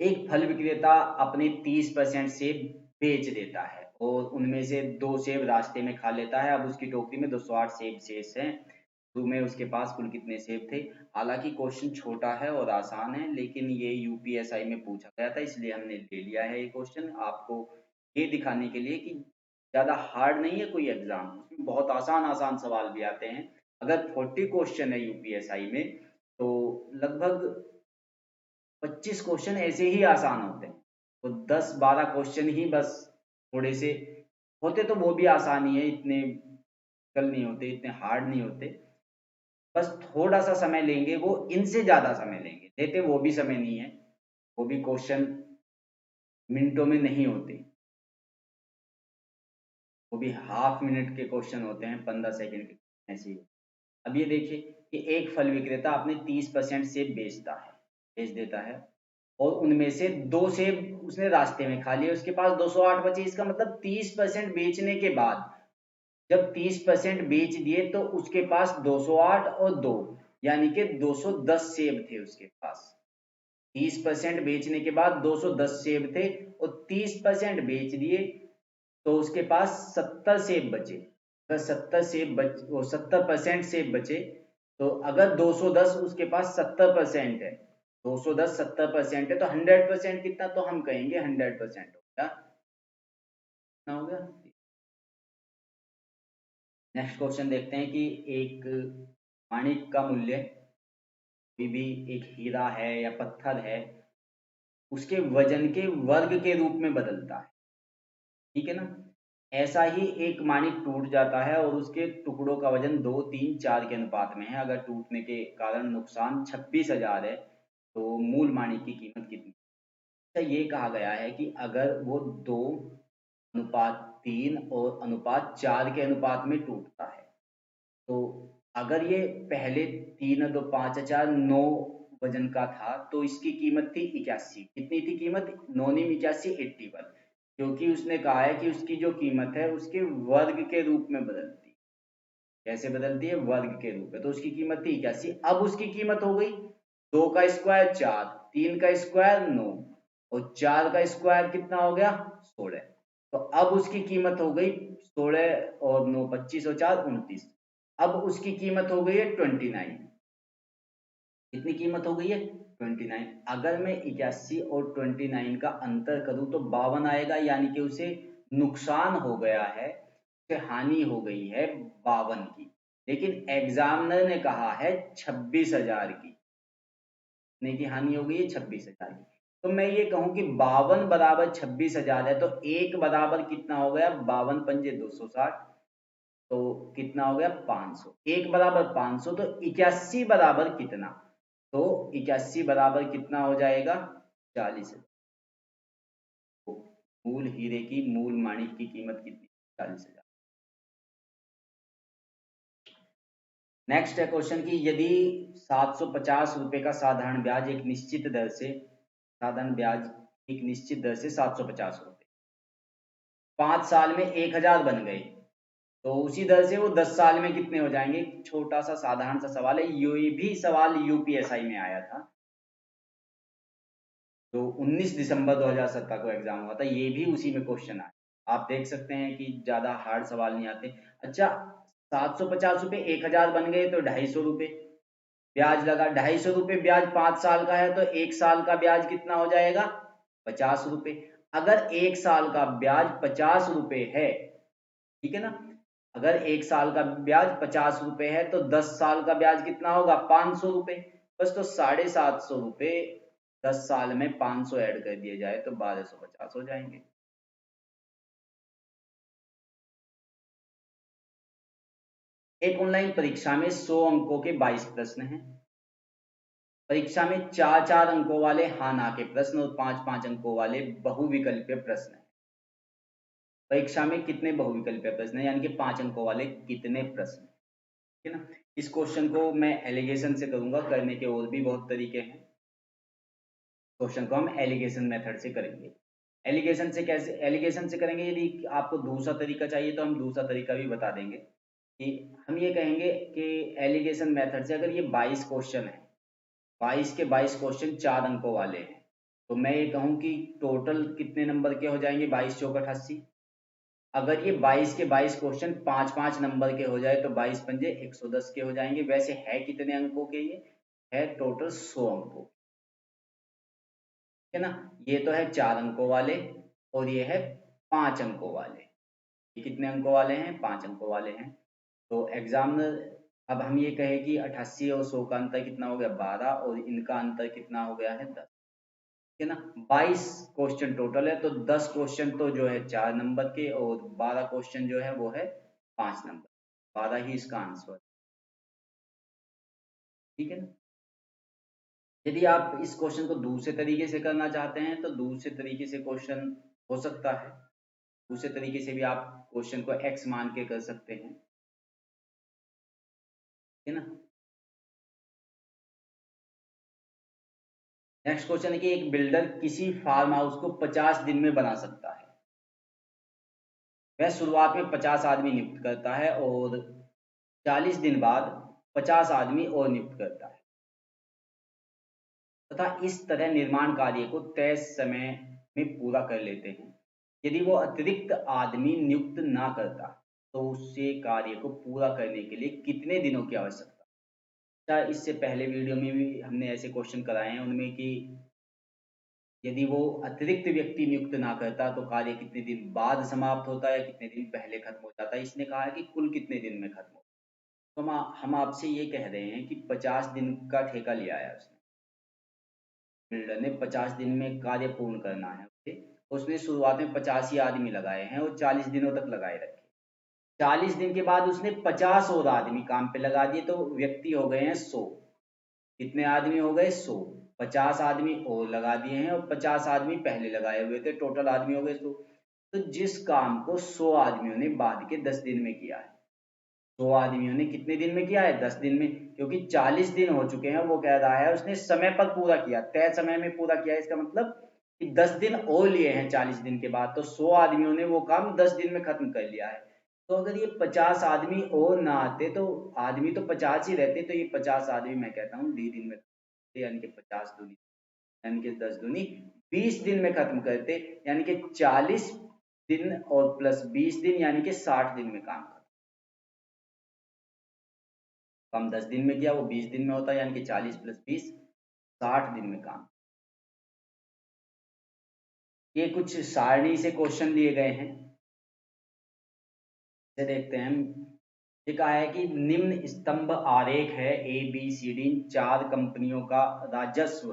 एक फल विक्रेता अपने 30% सेब बेच देता है और उनमें से 2 सेब रास्ते में खा लेता है। अब उसकी टोकरी में 208 सेब शेष हैं, शुरू में उसके पास कुल कितने सेब थे। हालांकि क्वेश्चन छोटा है और आसान है, लेकिन ये यूपीएसआई में पूछा गया था इसलिए हमने ले लिया है ये क्वेश्चन, आपको ये दिखाने के लिए कि ज्यादा हार्ड नहीं है कोई एग्जाम, उसमें बहुत आसान आसान सवाल भी आते हैं। अगर 40 क्वेश्चन है यूपीएसआई में तो लगभग 25 क्वेश्चन ऐसे ही आसान होते हैं, तो 10-12 क्वेश्चन ही बस थोड़े से होते, तो वो भी आसान ही है, इतने कल नहीं होते, इतने हार्ड नहीं होते। बस थोड़ा सा समय लेंगे, वो इनसे ज्यादा समय लेंगे, लेते वो भी समय नहीं है, वो भी क्वेश्चन मिनटों में नहीं होते, वो भी हाफ मिनट के क्वेश्चन होते हैं, 15 सेकंड के ऐसे ही। अब ये देखिए कि एक फल विक्रेता अपने 30% सेब बेच देता है और उनमें से 2 सेब उसने रास्ते में खा लिए, उसके पास 208 बचे। इसका मतलब 30% बेचने के बाद जब 30% बेच दिए तो उसके पास 208 और 2 यानी कि 210 सेब थे उसके पास। 30% बेचने के बाद 210 सेब थे और 30% बेच दिए तो उसके पास 70 सेब बचे। अगर 70% सेब बचे, तो अगर 210 उसके पास 70% है, 210 70% है, तो 100% कितना, तो हम कहेंगे 100% हो गया, कितना हो गया। नेक्स्ट क्वेश्चन देखते हैं कि एक माणिक का मूल्य, कोई भी एक हीरा है या पत्थर है, उसके वजन के वर्ग के रूप में बदलता है, ठीक है ना। ऐसा ही एक माणिक टूट जाता है और उसके टुकड़ों का वजन 2, 3, 4 के अनुपात में है। अगर टूटने के कारण नुकसान 26,000 है तो मूल माणिक की कीमत कितनी। अच्छा, ये कहा गया है कि अगर वो 2:3 और अनुपात 4 के अनुपात में टूटता है, तो अगर ये पहले 3 2 5 4 9 वजन का था तो इसकी कीमत थी 81। कितनी थी कीमत, 9 81 81, क्योंकि उसने कहा है कि उसकी जो कीमत है उसके वर्ग के रूप में बदलती है। कैसे बदलती है, वर्ग के रूप में, तो उसकी कीमत थी 81। अब उसकी कीमत हो गई 2 का स्क्वायर 4, 3 का स्क्वायर 9 और 4 का स्क्वायर कितना हो गया 16। तो अब उसकी कीमत हो गई 16 और 9 25 और 4 29। अब उसकी कीमत हो गई है 29। कितनी कीमत हो गई है 29। अगर मैं 81 और 29 का अंतर करूं तो 52 आएगा, यानी कि उसे नुकसान हो गया है, उसे हानि हो गई है 52 की। लेकिन एग्जामिनर ने कहा है 26,000 की, कितने की हानि हो गई है 26,000 की। तो मैं ये कहूं कि 52 बराबर 26,000 है, तो एक बराबर कितना हो गया 52 पंजे 260, तो कितना हो गया 500। एक बराबर 500, तो 81 बराबर कितना, तो 81 बराबर कितना हो जाएगा 40,000। तो मूल हीरे की, मूल माणिक की कीमत कितनी 40,000। नेक्स्ट है क्वेश्चन की यदि 750 रुपए का साधारण ब्याज एक निश्चित दर से, साधारण ब्याज एक निश्चित दर से 750 रुपए 5 साल में 1,000 बन गए, तो उसी दर से वो 10 साल में कितने हो जाएंगे। छोटा सा साधारण सा सवाल है, ये भी सवाल यूपीएसआई में आया था, तो 19 दिसंबर 2017 को एग्जाम हुआ था, ये भी उसी में क्वेश्चन आया। आप देख सकते हैं कि ज्यादा हार्ड सवाल नहीं आते। अच्छा, 750 रुपए 1,000 बन गए तो 250 रुपए ब्याज लगा, 250 रुपए ब्याज 5 साल का है, तो 1 साल का ब्याज कितना हो जाएगा 50 रुपए। अगर 1 साल का ब्याज 50 रुपए है, ठीक है ना, अगर 1 साल का ब्याज 50 रुपए है तो 10 साल का ब्याज कितना होगा 500 रुपए। बस, तो 750 रुपए 10 साल में 500 ऐड कर दिए जाए तो 1250 हो जाएंगे। एक ऑनलाइन परीक्षा में 100 अंकों के 22 प्रश्न हैं। परीक्षा में 4-4 अंकों वाले हाँ ना के प्रश्न और 5-5 अंकों वाले बहुविकल्पीय प्रश्न हैं। परीक्षा में कितने बहुविकल्पीय प्रश्न हैं, यानी कि 5 अंकों वाले कितने प्रश्न, ठीक है ना। इस क्वेश्चन को मैं एलिगेशन से करूंगा, करने के और भी बहुत तरीके हैं। क्वेश्चन को हम एलिगेशन मेथड से करेंगे। एलिगेशन से कैसे, एलिगेशन से करेंगे, यदि आपको दूसरा तरीका चाहिए तो हम दूसरा तरीका भी बता देंगे। कि हम ये कहेंगे कि एलिगेशन मेथड से अगर ये 22 क्वेश्चन है, 22 के 22 क्वेश्चन 4 अंकों वाले हैं, तो मैं ये कहूँ कि टोटल कितने नंबर के हो जाएंगे 22 चौक 88। अगर ये 22 के 22 क्वेश्चन 5-5 नंबर के हो जाए तो 22 पंजे 110 के हो जाएंगे। वैसे है कितने अंकों के, ये है टोटल 100 अंकों, है ना। ये तो है 4 अंकों वाले और ये है 5 अंकों वाले। ये कितने अंकों वाले हैं 5 अंकों वाले हैं। तो एग्जामिनर, अब हम ये कहें कि 88 और 100 का अंतर कितना हो गया 12 और इनका अंतर कितना हो गया है 10, ठीक है ना। 22 क्वेश्चन टोटल है, तो 10 क्वेश्चन तो जो है 4 नंबर के और 12 क्वेश्चन जो है वो है 5 नंबर, 12 ही इसका आंसर, ठीक है ना। यदि आप इस क्वेश्चन को दूसरे तरीके से करना चाहते हैं तो दूसरे तरीके से क्वेश्चन हो सकता है, दूसरे तरीके से भी आप क्वेश्चन को एक्स मान के कर सकते हैं, है ना। नेक्स्ट क्वेश्चन है कि एक बिल्डर किसी फार्म हाउस को 50 दिन में बना सकता है। वह शुरुआत में 50 आदमी नियुक्त करता है और 40 दिन बाद 50 आदमी और नियुक्त करता है तथा इस तरह निर्माण कार्य को तय समय में पूरा कर लेते हैं। यदि वो अतिरिक्त आदमी नियुक्त ना करता तो उससे कार्य को पूरा करने के लिए कितने दिनों की आवश्यकता। अच्छा, इससे पहले वीडियो में भी हमने ऐसे क्वेश्चन कराए हैं उनमें कि यदि वो अतिरिक्त व्यक्ति नियुक्त ना करता तो कार्य कितने दिन बाद समाप्त होता है या कितने दिन पहले खत्म हो जाता है। इसने कहा है कि कुल कितने दिन में खत्म हो। तो हम आपसे ये कह रहे हैं कि 50 दिन का ठेका लिया है उसने, बिल्डर ने 50 दिन में कार्य पूर्ण करना है उसे। उसने शुरुआत में 50 ही आदमी लगाए हैं और 40 दिनों तक लगाए रखे। 40 दिन के बाद उसने 50 और आदमी काम पे लगा दिए, तो व्यक्ति हो गए हैं 100। कितने आदमी हो गए 100, 50 आदमी और लगा दिए हैं और 50 आदमी पहले लगाए हुए थे, टोटल आदमी हो गए 100। तो जिस काम को 100 आदमियों ने बाद के 10 दिन में किया है, 100 आदमियों ने कितने दिन में किया है 10 दिन में, क्योंकि 40 दिन हो चुके हैं। वो कह रहा है उसने समय पर पूरा किया, तय समय में पूरा किया, इसका मतलब कि 10 दिन और लिए हैं 40 दिन के बाद, तो 100 आदमियों ने वो काम 10 दिन में खत्म कर लिया है। तो अगर ये 50 आदमी और ना आते तो आदमी तो 50 ही रहते, तो ये 50 आदमी मैं कहता हूँ 2 दिन में, यानी कि 50 दूनी, यानी कि 10 दूनी 20 दिन में खत्म करते, यानी कि 40 दिन और प्लस 20 दिन यानी कि 60 दिन में काम करते। काम 10 दिन में किया वो 20 दिन में होता है, यानी कि 40 + 20 60 दिन में काम। ये कुछ सारणी से क्वेश्चन लिए गए हैं, इसे देखते हैं हम। ये कहा है कि निम्न स्तंभ आरेख है ABCD, 4 कंपनियों का राजस्व,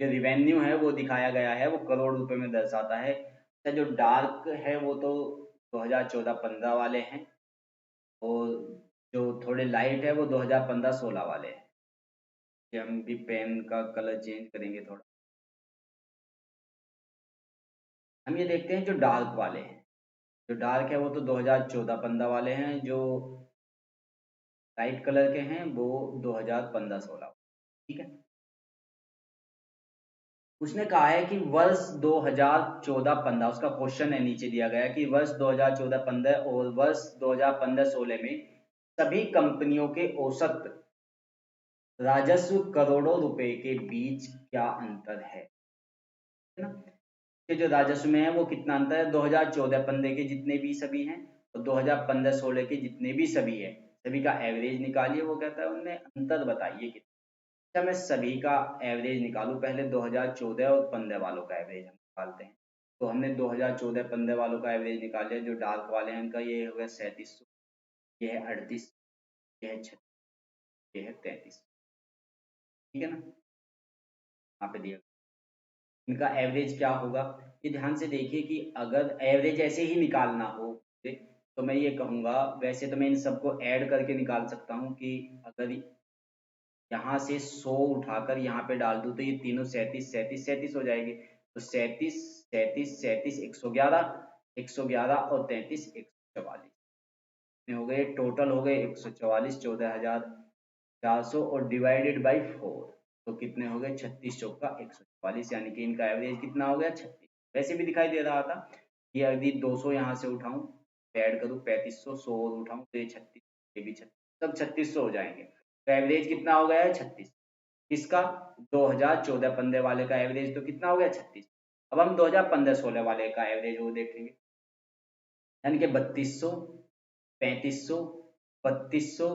जो रिवेन्यू है वो दिखाया गया है, वो करोड़ रुपए में दर्शाता है। जो डार्क है वो तो 2014-15 वाले हैं, और जो थोड़े लाइट है वो 2015-16 वाले हैं। ये हम भी पेन का कलर चेंज करेंगे थोड़ा। हम ये देखते हैं जो डार्क वाले हैं, जो डार्क है वो तो 2014-15 वाले हैं, जो लाइट कलर के हैं वो 2015-16। ठीक है। उसने कहा है कि वर्ष 2014-15, उसका क्वेश्चन है नीचे दिया गया है कि वर्ष 2014-15 और वर्ष 2015-16 में सभी कंपनियों के औसत राजस्व करोड़ों रुपए के बीच क्या अंतर है ना। कि जो राजस्व में है वो कितना अंतर है, 2014-15 के जितने भी सभी हैं और 2015-16 के जितने भी सभी है, सभी का एवरेज निकालिए। वो कहता है उनमें अंतर बताइए कितना। अच्छा, मैं सभी का एवरेज निकालूं, पहले 2014 और 15 वालों का एवरेज हम निकालते हैं। तो हमने 2014-15 वालों का एवरेज निकाल लिया। जो डार्क वाले हैं उनका ये हो गया 3700, ये है 38, ये है 36, ये है 33। ठीक है ना, यहाँ पे दिया इनका एवरेज क्या होगा। ये ध्यान से देखिए कि अगर एवरेज ऐसे ही निकालना हो तो मैं ये कहूँगा, वैसे तो मैं इन सबको ऐड करके निकाल सकता हूँ कि अगर यहाँ से 100 उठाकर यहाँ पे डाल दूँ तो ये तीनों 37 हो जाएगी। तो 37 37 37 111 और 33 144 हो गए, टोटल हो गए 144, 14,400 और डिवाइडेड बाई 4 तो कितने हो गए 36 चौका 144, यानी कि इनका एवरेज कितना हो गया 36। वैसे भी दिखाई दे रहा था कि यदि 200 यहाँ से उठाऊं, ऐड करूँ 3500, 100 और उठाऊं तो ये 36, ये भी 36, सब 3600 हो जाएंगे। तो एवरेज कितना हो गया है 36। किसका, 2014-15 वाले का एवरेज तो कितना हो गया 36। अब हम 2015-16 वाले का एवरेज वो देखेंगे, यानी कि 3200, 3500, 3200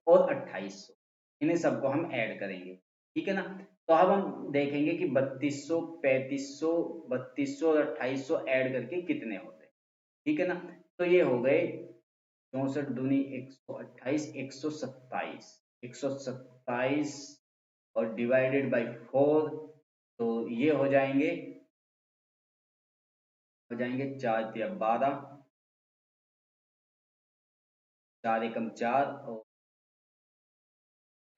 और 2800, इन्हें सबको हम ऐड करेंगे। ठीक है ना। तो अब हम देखेंगे कि 3200, 3500, 3200 और 2800 ऐड करके कितने होते हैं। ठीक है ना। तो ये हो गए 64 दूनी 128, 127, 127 और डिवाइडेड बाई 4 तो ये हो जाएंगे 4 या 12, 4 एकम 4 और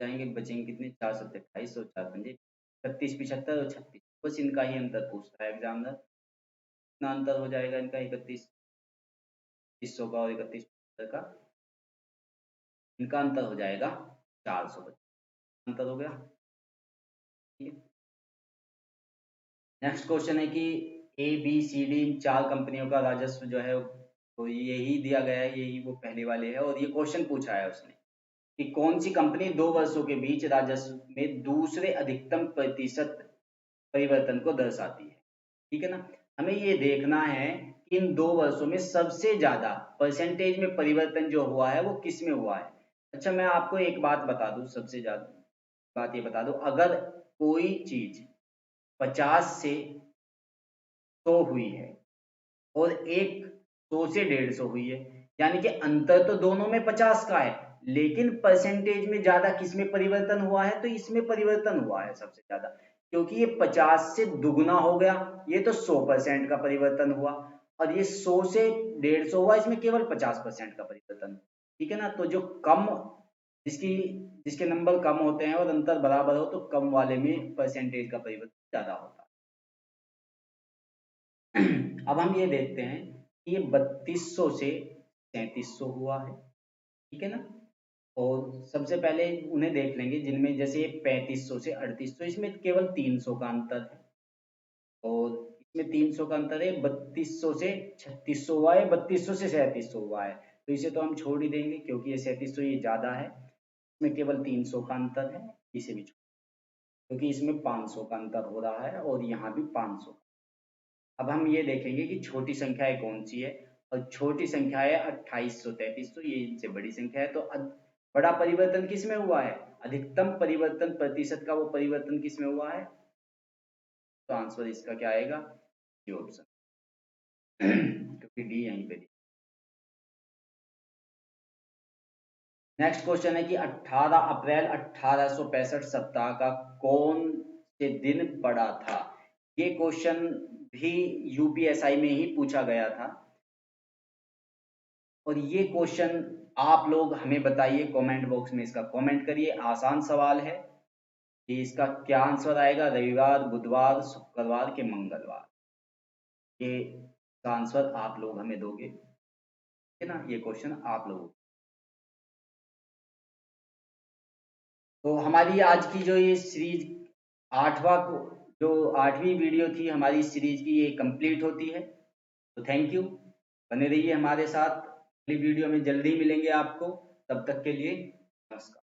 जाएंगे बचेंगे कितने 4 7 28 और 4 पंजे 36, 75 और 36। बस इनका ही अंतर पूछता है एग्जामिनर। कितना अंतर हो जाएगा इनका, 3100 का और 31 का, इनका अंतर हो जाएगा 400 अंतर हो गया। ठीक है। नेक्स्ट क्वेश्चन है कि ABCD इन 4 कंपनियों का राजस्व जो है तो यही दिया गया है, यही वो पहले वाले है, और ये क्वेश्चन पूछा है उसने कि कौन सी कंपनी 2 वर्षों के बीच राजस्व में दूसरे अधिकतम प्रतिशत परिवर्तन को दर्शाती है। ठीक है ना। हमें ये देखना है कि इन 2 वर्षों में सबसे ज्यादा परसेंटेज में परिवर्तन जो हुआ है वो किस में हुआ है। अच्छा, मैं आपको एक बात बता दूं, सबसे ज्यादा बात ये बता दूं, अगर कोई चीज 50 से 100 हुई है और एक 100 से 150 हुई है, यानी कि अंतर तो दोनों में 50 का है, लेकिन परसेंटेज में ज्यादा किसमें परिवर्तन हुआ है, तो इसमें परिवर्तन हुआ है सबसे ज्यादा, क्योंकि ये 50 से दुगना हो गया, ये तो 100% का परिवर्तन हुआ, और ये 100 से 150 हुआ, इसमें केवल 50% का परिवर्तन। ठीक है ना। तो जो कम, जिसकी जिसके नंबर कम होते हैं और अंतर बराबर हो, तो कम वाले में परसेंटेज का परिवर्तन ज्यादा होता है। अब हम ये देखते हैं कि ये 3200 से 3700 हुआ है। ठीक है ना। और सबसे पहले उन्हें देख लेंगे जिनमें, जैसे ये 3500 से 3800, इसमें केवल 300 का अंतर है, और इसमें 300 का अंतर है। 3200 से 3600 हुआ है, 3200 से 3700 हुआ है, तो इसे तो हम छोड़ ही देंगे क्योंकि ये 3700 ये ज्यादा है, इसमें केवल 300 का अंतर है, इसे भी छोड़, क्योंकि इसमें 500 का अंतर हो रहा है और यहाँ भी 500। अब हम ये देखेंगे कि छोटी संख्याएं कौन सी है, और छोटी संख्या है 2800, 3300, ये इनसे बड़ी संख्या है। तो बड़ा परिवर्तन किस में हुआ है? अधिकतम परिवर्तन प्रतिशत का वो परिवर्तन किस में हुआ है? तो आंसर इसका क्या आएगा? ये ऑप्शन क्योंकि डी यहीं पे दी। नेक्स्ट क्वेश्चन है कि 18 अप्रैल 1865 सप्ताह का कौन से दिन पड़ा था? ये क्वेश्चन भी यूपीएसआई में ही पूछा गया था और ये क्वेश्चन आप लोग हमें बताइए कमेंट बॉक्स में, इसका कमेंट करिए। आसान सवाल है कि इसका क्या आंसर आएगा? रविवार, बुधवार, शुक्रवार के मंगलवार, ये आंसर आप लोग हमें दोगे, ठीक है ना? ये क्वेश्चन आप लोगों। तो हमारी आज की जो ये सीरीज आठवां जो 8वीं वीडियो थी हमारी सीरीज की, ये कंप्लीट होती है। तो थैंक यू, बने रहिए हमारे साथ। अगली वीडियो में जल्दी मिलेंगे आपको, तब तक के लिए नमस्कार।